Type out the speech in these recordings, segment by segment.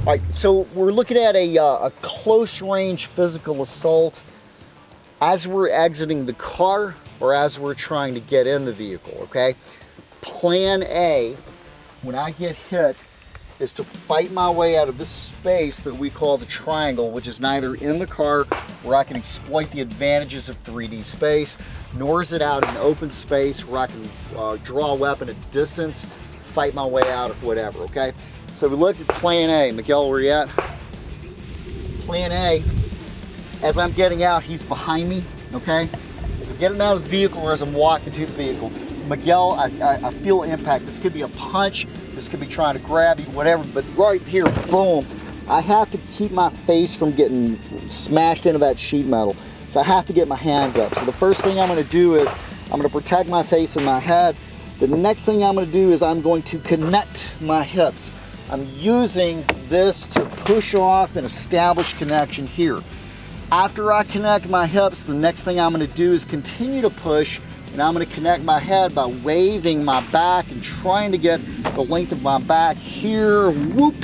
All right, so we're looking at a close range physical assault as we're exiting the car or as we're trying to get in the vehicle, okay? Plan A, when I get hit, is to fight my way out of this space that we call the triangle, which is neither in the car where I can exploit the advantages of 3D space, nor is it out in open space where I can draw a weapon at distance, fight my way out or whatever, okay? So we look at plan A. Miguel, where you at? Plan A, as I'm getting out, he's behind me, okay? As I'm getting out of the vehicle or as I'm walking to the vehicle, Miguel, I feel impact. This could be a punch, this could be trying to grab you, whatever, but right here, boom. I have to keep my face from getting smashed into that sheet metal. So I have to get my hands up. So the first thing I'm gonna do is I'm gonna protect my face and my head. The next thing I'm gonna do is I'm going to connect my hips. I'm using this to push off and establish connection here. After I connect my hips, the next thing I'm gonna do is continue to push, and I'm gonna connect my head by waving my back and trying to get the length of my back here, whoop,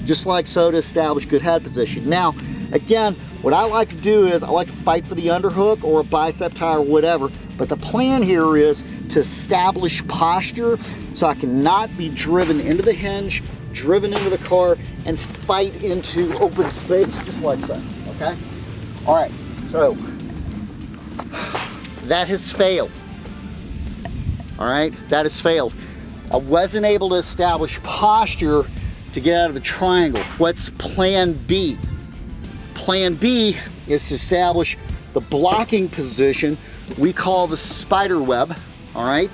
just like so, to establish good head position. Now, again, what I like to do is I like to fight for the underhook or a bicep tie or whatever, but the plan here is to establish posture so I cannot be driven into the hinge, driven into the car, and fight into open space just like so, okay? All right, so that has failed. All right, that has failed. I wasn't able to establish posture to get out of the triangle. What's plan B? Plan B is to establish the blocking position we call the spider web, all right?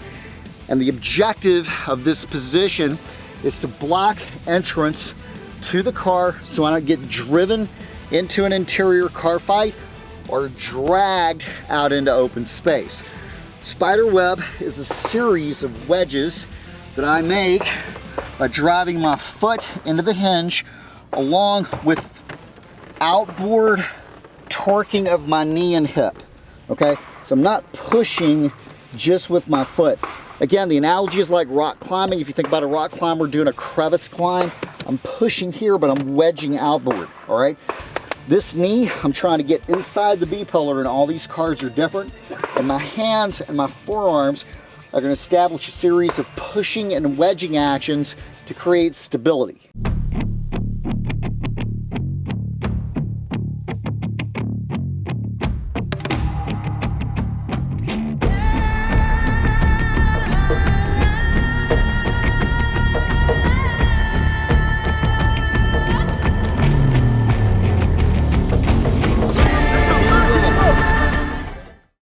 And the objective of this position is to block entrance to the car so I don't get driven into an interior car fight or dragged out into open space. Spider web is a series of wedges that I make by driving my foot into the hinge along with outboard torquing of my knee and hip, okay? So I'm not pushing just with my foot. Again, the analogy is like rock climbing. If you think about a rock climber doing a crevice climb, I'm pushing here, but I'm wedging outboard, all right? This knee, I'm trying to get inside the B-pillar, and all these cars are different. And my hands and my forearms are gonna establish a series of pushing and wedging actions to create stability.